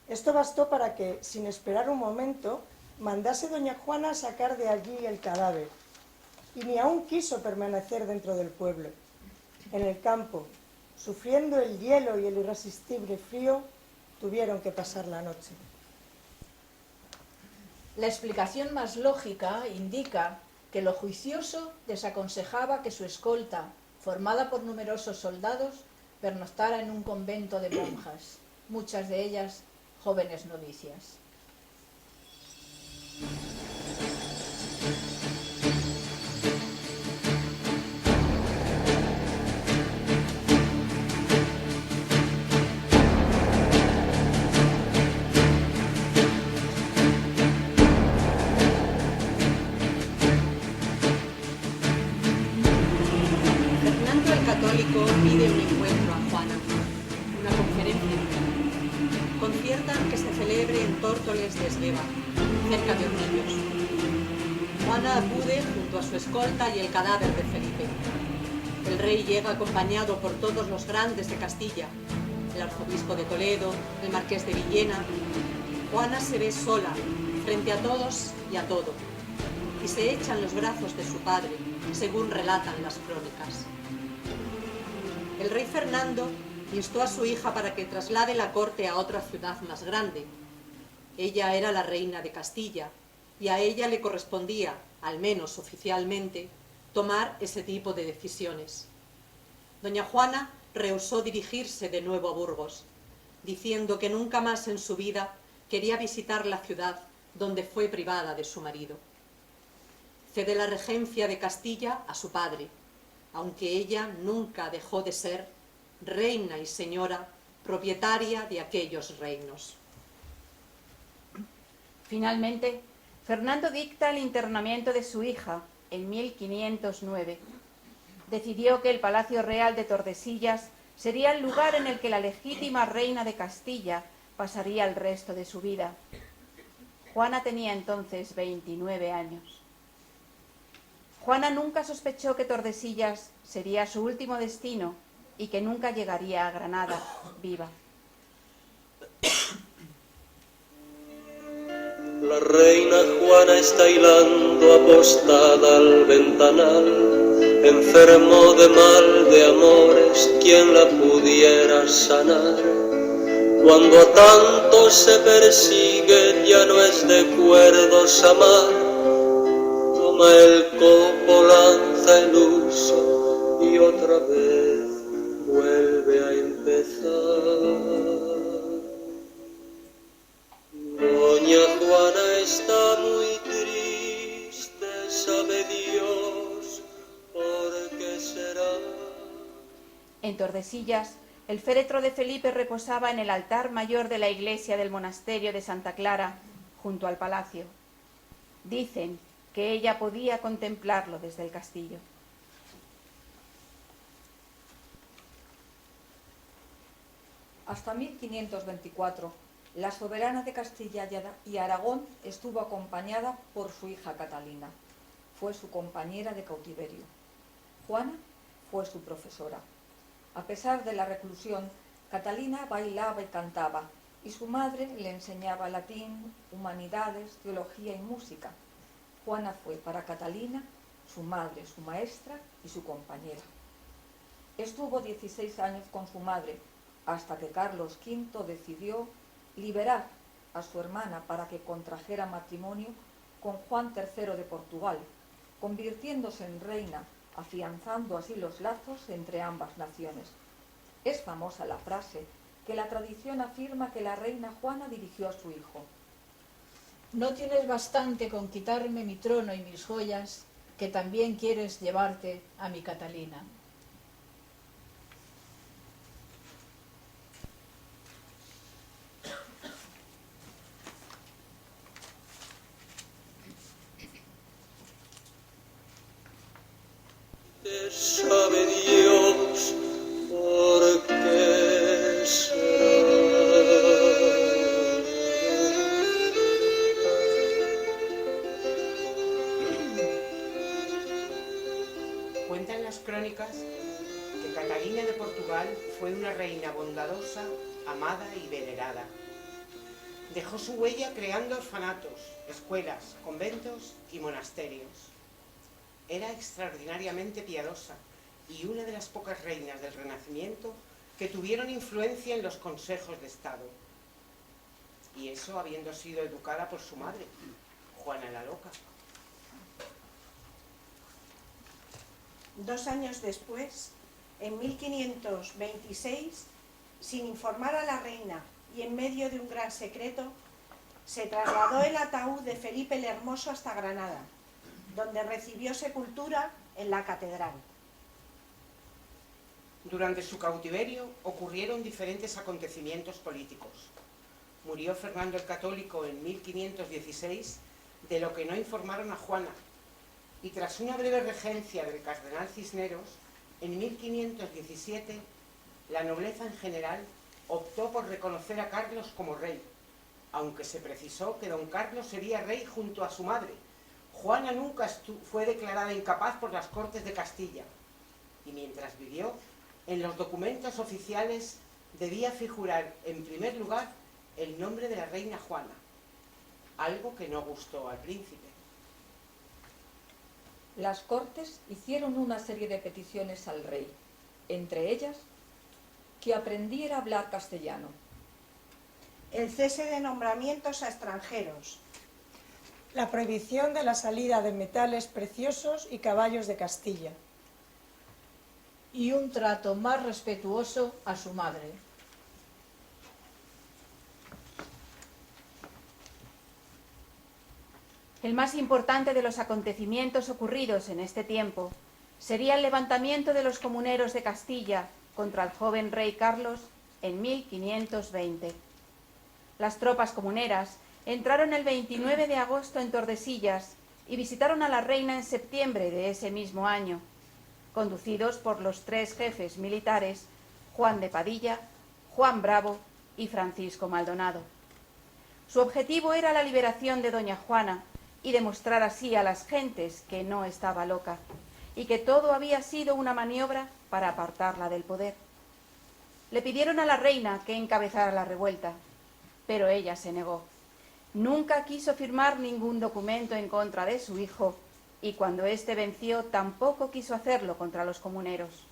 Esto bastó para que, sin esperar un momento, mandase doña Juana a sacar de allí el cadáver, y ni aún quiso permanecer dentro del pueblo. En el campo, sufriendo el hielo y el irresistible frío, tuvieron que pasar la noche. La explicación más lógica indica que lo juicioso desaconsejaba que su escolta, formada por numerosos soldados, pernoctara en un convento de monjas, muchas de ellas jóvenes novicias. Fernando el Católico pide un encuentro a Juana, una conferencia. Conciertan que se celebre en Tórtoles de Esgueva, cerca de Hornillos. Juana acude junto a su escolta y el cadáver de Felipe. El rey llega acompañado por todos los grandes de Castilla, el arzobispo de Toledo, el marqués de Villena. Juana se ve sola, frente a todos y a todo, y se echa en los brazos de su padre, según relatan las crónicas. El rey Fernando instó a su hija para que traslade la corte a otra ciudad más grande. Ella era la reina de Castilla, y a ella le correspondía, al menos oficialmente, tomar ese tipo de decisiones. Doña Juana rehusó dirigirse de nuevo a Burgos, diciendo que nunca más en su vida quería visitar la ciudad donde fue privada de su marido. Cede la regencia de Castilla a su padre, aunque ella nunca dejó de ser reina y señora propietaria de aquellos reinos. Finalmente, Fernando dicta el internamiento de su hija en 1509. Decidió que el Palacio Real de Tordesillas sería el lugar en el que la legítima reina de Castilla pasaría el resto de su vida. Juana tenía entonces 29 años. Juana nunca sospechó que Tordesillas sería su último destino y que nunca llegaría a Granada viva. La reina Juana está hilando apostada al ventanal, enfermo de mal de amores, ¿quién la pudiera sanar? Cuando a tantos se persigue, ya no es de cuerdos amar. Toma el copo, lanza el uso y otra vez vuelve a empezar. Doña Juana está muy triste, sabe Dios por qué será. En Tordesillas, el féretro de Felipe reposaba en el altar mayor de la iglesia del monasterio de Santa Clara, junto al palacio. Dicen que ella podía contemplarlo desde el castillo. Hasta 1524, la soberana de Castilla y Aragón estuvo acompañada por su hija Catalina. Fue su compañera de cautiverio. Juana fue su profesora. A pesar de la reclusión, Catalina bailaba y cantaba, y su madre le enseñaba latín, humanidades, teología y música. Juana fue para Catalina su madre, su maestra y su compañera. Estuvo 16 años con su madre, hasta que Carlos V decidió liberar a su hermana para que contrajera matrimonio con Juan III de Portugal, convirtiéndose en reina, afianzando así los lazos entre ambas naciones. Es famosa la frase que la tradición afirma que la reina Juana dirigió a su hijo: No tienes bastante con quitarme mi trono y mis joyas, que también quieres llevarte a mi Catalina. Sabe Dios por qué será. Cuentan las crónicas que Catalina de Portugal fue una reina bondadosa, amada y venerada. Dejó su huella creando orfanatos, escuelas, conventos y monasterios. Era extraordinariamente piadosa y una de las pocas reinas del Renacimiento que tuvieron influencia en los consejos de Estado. Y eso habiendo sido educada por su madre, Juana la Loca. 2 años después, en 1526, sin informar a la reina y en medio de un gran secreto, se trasladó el ataúd de Felipe el Hermoso hasta Granada, donde recibió sepultura en la catedral. Durante su cautiverio ocurrieron diferentes acontecimientos políticos. Murió Fernando el Católico en 1516, de lo que no informaron a Juana, y tras una breve regencia del cardenal Cisneros, en 1517, la nobleza en general optó por reconocer a Carlos como rey, aunque se precisó que don Carlos sería rey junto a su madre. Juana nunca fue declarada incapaz por las Cortes de Castilla, y mientras vivió, en los documentos oficiales debía figurar en primer lugar el nombre de la reina Juana, algo que no gustó al príncipe. Las Cortes hicieron una serie de peticiones al rey, entre ellas que aprendiera a hablar castellano, el cese de nombramientos a extranjeros, la prohibición de la salida de metales preciosos y caballos de Castilla, y un trato más respetuoso a su madre. El más importante de los acontecimientos ocurridos en este tiempo sería el levantamiento de los comuneros de Castilla contra el joven rey Carlos en 1520. Las tropas comuneras entraron el 29 de agosto en Tordesillas y visitaron a la reina en septiembre de ese mismo año, conducidos por los 3 jefes militares, Juan de Padilla, Juan Bravo y Francisco Maldonado. Su objetivo era la liberación de doña Juana y demostrar así a las gentes que no estaba loca y que todo había sido una maniobra para apartarla del poder. Le pidieron a la reina que encabezara la revuelta, pero ella se negó. Nunca quiso firmar ningún documento en contra de su hijo y cuando éste venció tampoco quiso hacerlo contra los comuneros.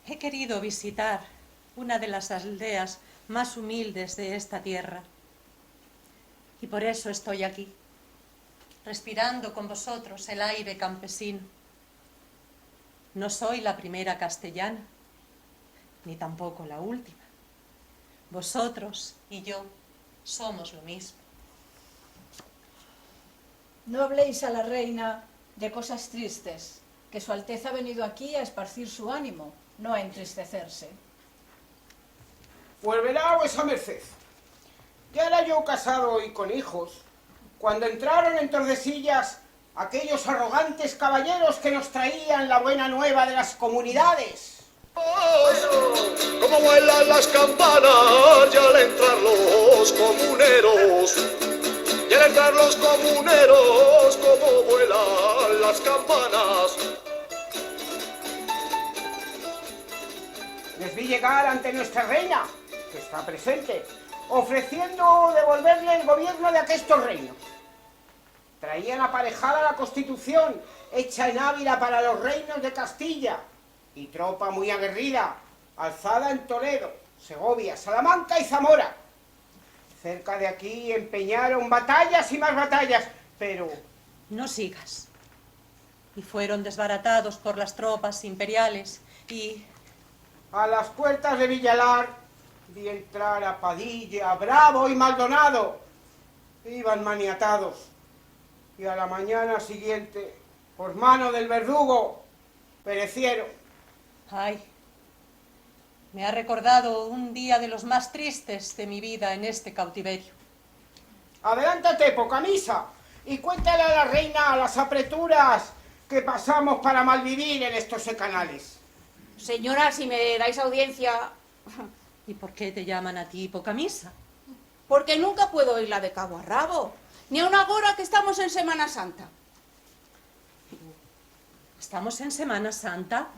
He querido visitar una de las aldeas más humildes de esta tierra y por eso estoy aquí, respirando con vosotros el aire campesino. No soy la primera castellana, ni tampoco la última. Vosotros y yo somos lo mismo. No habléis a la reina de cosas tristes, que su Alteza ha venido aquí a esparcir su ánimo, no a entristecerse. Pues verá vuesa merced, ya era yo casado y con hijos, cuando entraron en Tordesillas aquellos arrogantes caballeros que nos traían la buena nueva de las comunidades. Como vuelan las campanas, ya al entrar los comuneros, y al entrar los comuneros, como vuelan las campanas. campanas. Les vi llegar ante nuestra reina, que está presente, ofreciendo devolverle el gobierno de aquestos reinos. Traían aparejada la Constitución, hecha en Ávila para los reinos de Castilla, y tropa muy aguerrida, alzada en Toledo, Segovia, Salamanca y Zamora. Cerca de aquí empeñaron batallas y más batallas, pero... No sigas. Y fueron desbaratados por las tropas imperiales y... A las puertas de Villalar vi entrar a Padilla, Bravo y Maldonado. Iban maniatados. Y a la mañana siguiente, por mano del verdugo, perecieron. Ay, me ha recordado un día de los más tristes de mi vida en este cautiverio. Adelántate, Pocamisa, y cuéntale a la reina las apreturas que pasamos para malvivir en estos secanales. Señora, si me dais audiencia... ¿Y por qué te llaman a ti Pocamisa? Porque nunca puedo irla de cabo a rabo, ni aun agora que estamos en Semana Santa. ¿Estamos en Semana Santa?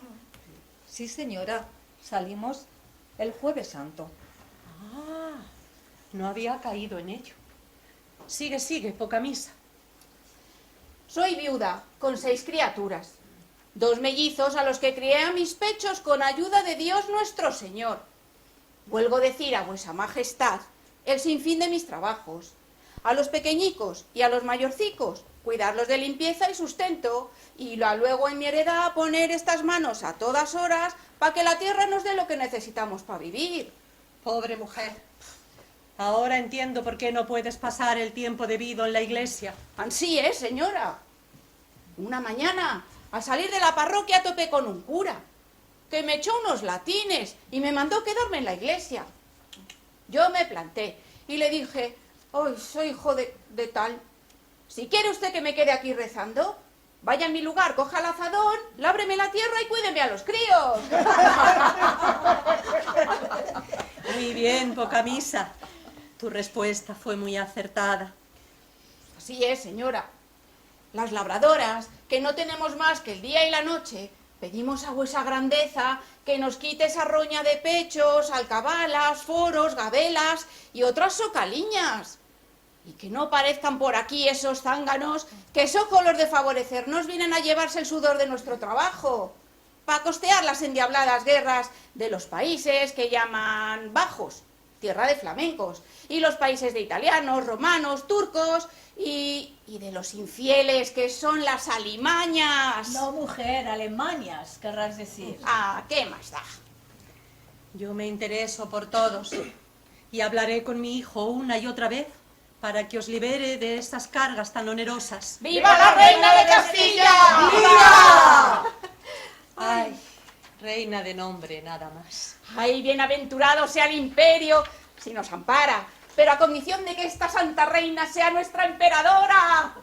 Sí, señora, salimos el Jueves Santo. Ah, no había caído en ello. Sigue, sigue, Pocamisa. Soy viuda, con 6 criaturas. 2 mellizos a los que crié a mis pechos con ayuda de Dios nuestro Señor. Vuelgo decir a vuesa majestad el sinfín de mis trabajos. A los pequeñicos y a los mayorcicos, cuidarlos de limpieza y sustento, y luego en mi heredad poner estas manos a todas horas para que la tierra nos dé lo que necesitamos para vivir. Pobre mujer. Ahora entiendo por qué no puedes pasar el tiempo debido en la iglesia. Ansí es, señora. Una mañana, al salir de la parroquia, topé con un cura, que me echó unos latines y me mandó quedarme en la iglesia. Yo me planté y le dije, ¡ay, soy hijo de tal! Si quiere usted que me quede aquí rezando, vaya a mi lugar, coja el azadón, lábreme la tierra y cuídeme a los críos. Muy bien, Pocamisa. Tu respuesta fue muy acertada. Así es, señora. Las labradoras, que no tenemos más que el día y la noche, pedimos a vuesa grandeza que nos quite esa roña de pechos, alcabalas, foros, gabelas y otras socaliñas. Y que no parezcan por aquí esos zánganos que, sócolos de favorecernos, vienen a llevarse el sudor de nuestro trabajo, para costear las endiabladas guerras de los países que llaman bajos, tierra de flamencos, y los países de italianos, romanos, turcos, y de los infieles que son las alimañas. No, mujer, alemañas, querrás decir. Ah, ¿qué más da? Yo me intereso por todos y hablaré con mi hijo una y otra vez para que os libere de estas cargas tan onerosas. ¡Viva la reina de Castilla! ¡Viva! Ay, reina de nombre, nada más. ¡Ay, bienaventurado sea el imperio si nos ampara! Pero a condición de que esta santa reina sea nuestra emperadora.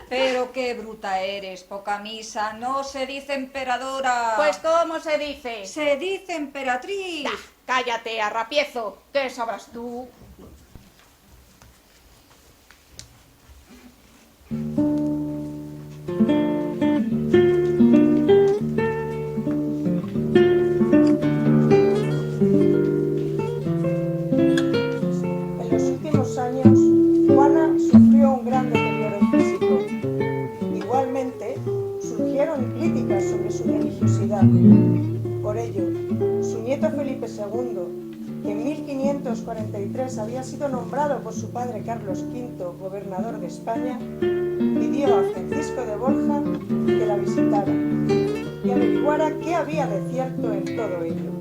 Pero qué bruta eres, Pocamisa, no se dice emperadora. Pues ¿cómo se dice? Se dice emperatriz. Cállate, arrapiezo, ¿qué sabrás tú? En los últimos años, Juana sufrió un gran deterioro físico. Igualmente, surgieron críticas sobre su religiosidad. Por ello, su nieto Felipe II, que en 1543 había sido nombrado por su padre Carlos V gobernador de España, pidió a Francisco de Borja que la visitara y averiguara qué había de cierto en todo ello.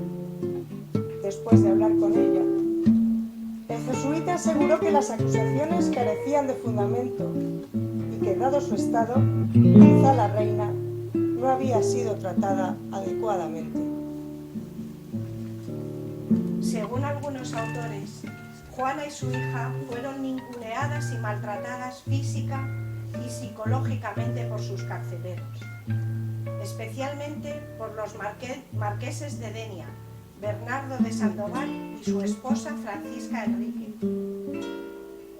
Después de hablar con ella, el jesuita aseguró que las acusaciones carecían de fundamento y que, dado su estado, quizá la reina no había sido tratada adecuadamente. Según algunos autores, Juana y su hija fueron ninguneadas y maltratadas física y psicológicamente por sus carceleros, especialmente por los marqueses de Denia, Bernardo de Sandoval y su esposa Francisca Enrique.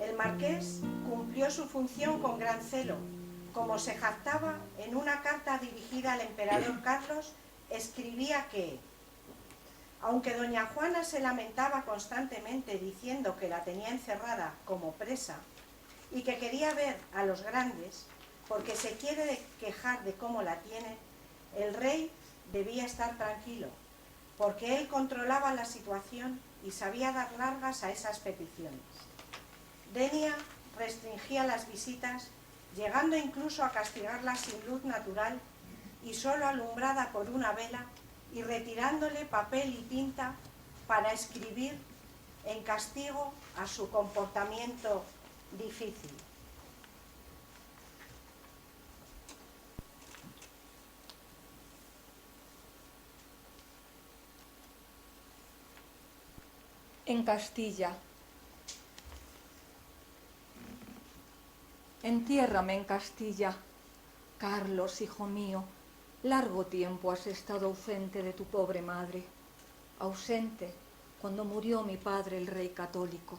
El marqués cumplió su función con gran celo, como se jactaba, en una carta dirigida al emperador Carlos, escribía que, aunque doña Juana se lamentaba constantemente diciendo que la tenía encerrada como presa y que quería ver a los grandes, porque se quiere quejar de cómo la tiene, el rey debía estar tranquilo, porque él controlaba la situación y sabía dar largas a esas peticiones. Denia restringía las visitas, llegando incluso a castigarla sin luz natural y solo alumbrada por una vela, y retirándole papel y tinta para escribir en castigo a su comportamiento difícil. En Castilla. Entiérrame en Castilla, Carlos, hijo mío. Largo tiempo has estado ausente de tu pobre madre, ausente cuando murió mi padre el rey católico,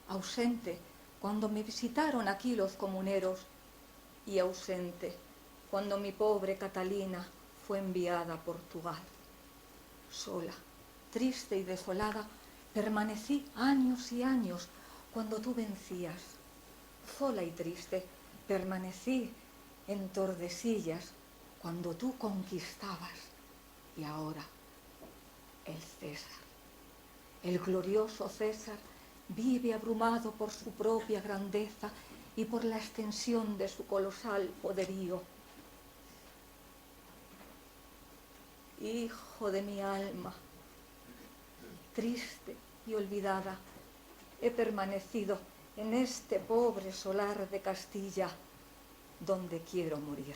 ausente cuando me visitaron aquí los comuneros y ausente cuando mi pobre Catalina fue enviada a Portugal. Sola, triste y desolada, permanecí años y años cuando tú vencías. Sola y triste, permanecí en Tordesillas cuando tú conquistabas. Y ahora, el César, el glorioso César, vive abrumado por su propia grandeza y por la extensión de su colosal poderío. Hijo de mi alma, triste y olvidada, he permanecido en este pobre solar de Castilla, donde quiero morir.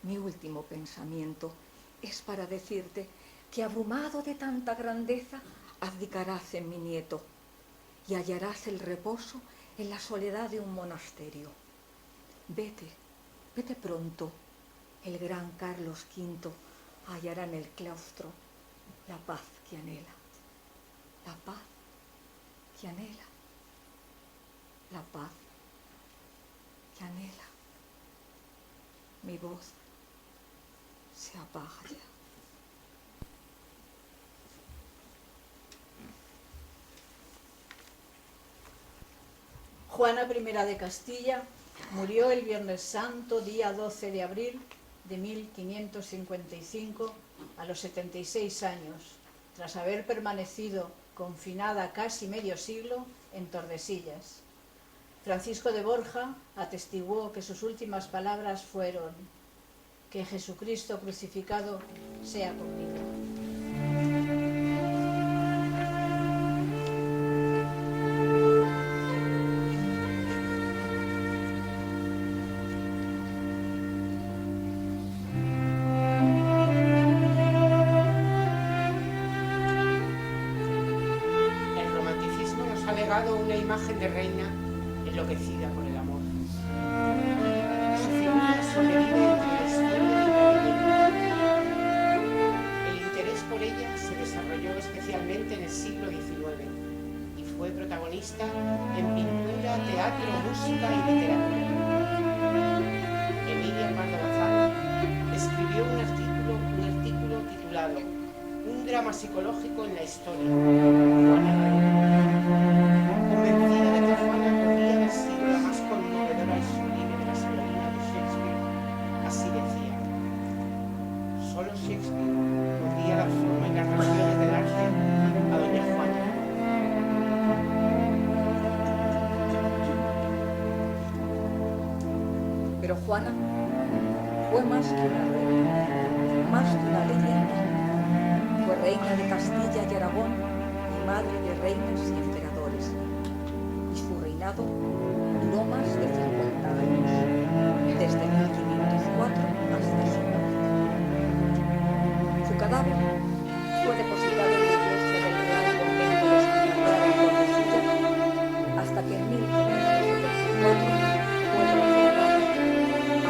Mi último pensamiento es para decirte que, abrumado de tanta grandeza, abdicarás en mi nieto y hallarás el reposo en la soledad de un monasterio. Vete, vete pronto. El gran Carlos V hallará en el claustro la paz que anhela. La paz que anhela. La paz que anhela. Mi voz se apaga ya. Juana I de Castilla murió el Viernes Santo, día 12 de abril de 1555, a los 76 años, tras haber permanecido confinada casi medio siglo en Tordesillas. Francisco de Borja atestiguó que sus últimas palabras fueron: que Jesucristo crucificado sea conmigo. El romanticismo nos ha legado una imagen de reina enloquecida por el amor. Su figura sobrevive entre la historia y la leyenda. El interés por ella se desarrolló especialmente en el siglo XIX y fue protagonista en pintura, teatro, música y literatura. Emilia Pardo Bazán escribió un artículo titulado "Un drama psicológico en la historia, Juana Reina", convencida de que Juana podría haber sido la más conmovedora y sublime de las heroínas de Shakespeare. Así decía: solo Shakespeare podría dar forma en las regiones del arte a doña Juana. Pero Juana fue más que una reina, más que una leyenda. Fue reina de Castilla y Aragón y madre de reinas y emperadores. Y su reinado duró más de 50 años, desde 1504 hasta su muerte. Su cadáver fue depositado en la iglesia del Real Convento de Santa Clara en Tordesillas, hasta que en 1574 fue trasladado a Granada,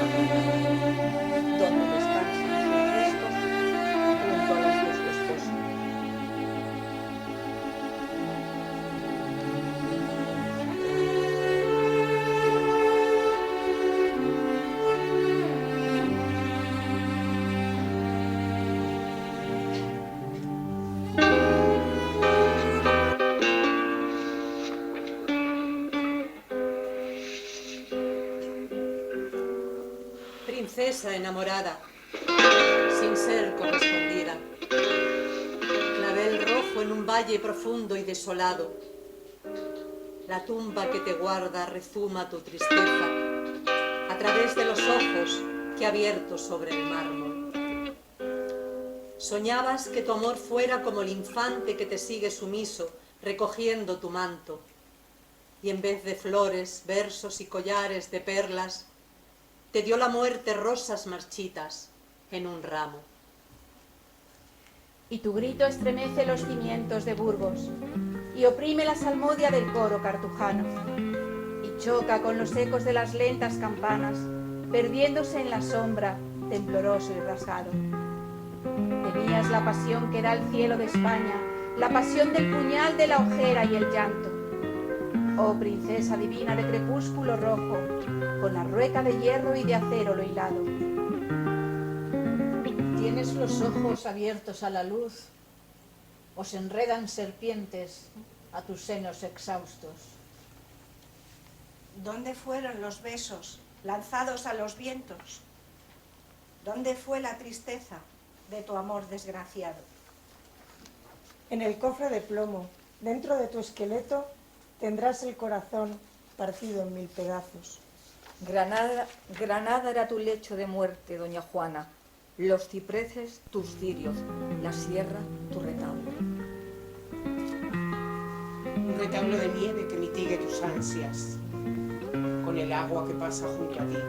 donde descansan sus restos junto a los de su esposo. princesa enamorada, sin ser correspondida. Clavel rojo en un valle profundo y desolado. La tumba que te guarda rezuma tu tristeza a través de los ojos que ha abierto sobre el mármol. Soñabas que tu amor fuera como el infante que te sigue sumiso, recogiendo tu manto, y en vez de flores, versos y collares de perlas, te dio la muerte rosas marchitas en un ramo. Y tu grito estremece los cimientos de Burgos y oprime la salmodia del coro cartujano y choca con los ecos de las lentas campanas, perdiéndose en la sombra, tembloroso y rasgado. Tenías la pasión que da el cielo de España, la pasión del puñal, de la ojera y el llanto. Oh princesa divina de crepúsculo rojo, con la rueca de hierro y de acero lo hilado. Tienes los ojos abiertos a la luz, o se enredan serpientes a tus senos exhaustos. ¿Dónde fueron los besos lanzados a los vientos? ¿Dónde fue la tristeza de tu amor desgraciado? En el cofre de plomo, dentro de tu esqueleto, tendrás el corazón partido en 1000 pedazos. Granada, Granada era tu lecho de muerte, doña Juana, los cipreses tus cirios, la sierra tu retablo. Un retablo de nieve que mitigue tus ansias, con el agua que pasa junto a ti,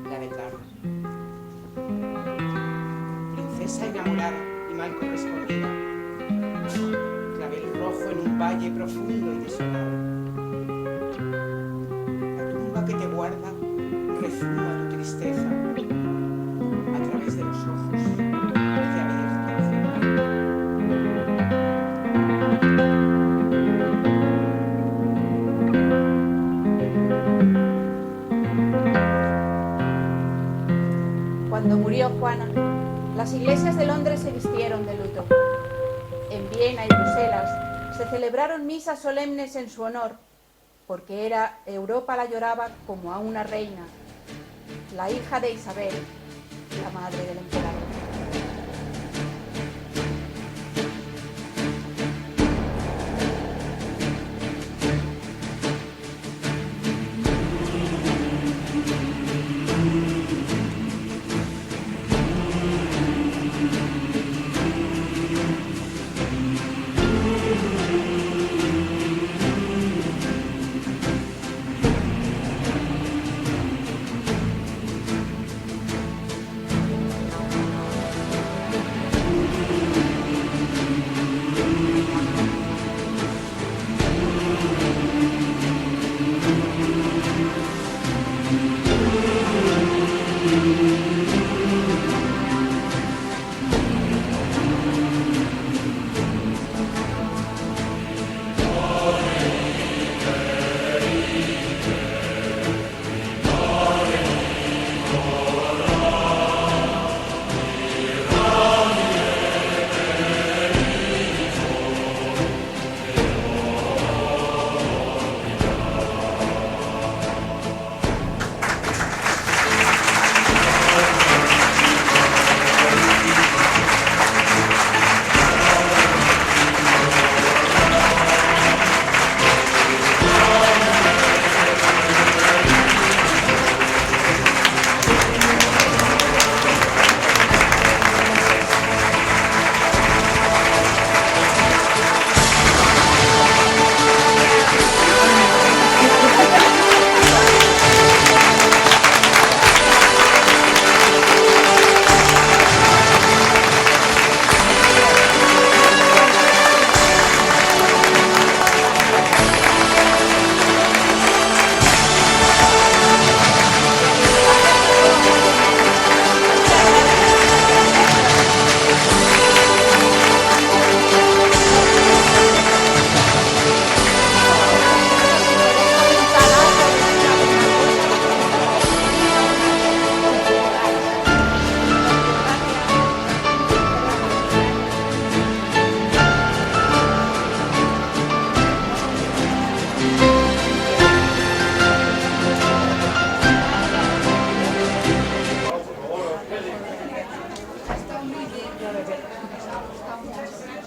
la declaro. Princesa enamorada y mal correspondida, clavel rojo en un valle profundo y desolado. La tumba que te guarda rezuma tu tristeza a través de los ojos que ha abierto el cielo. Cuando murió Juana, las iglesias de Londres se vistieron de luto. En Viena y Bruselas se celebraron misas solemnes en su honor, porque Europa la lloraba como a una reina, la hija de Isabel, la madre del emperador.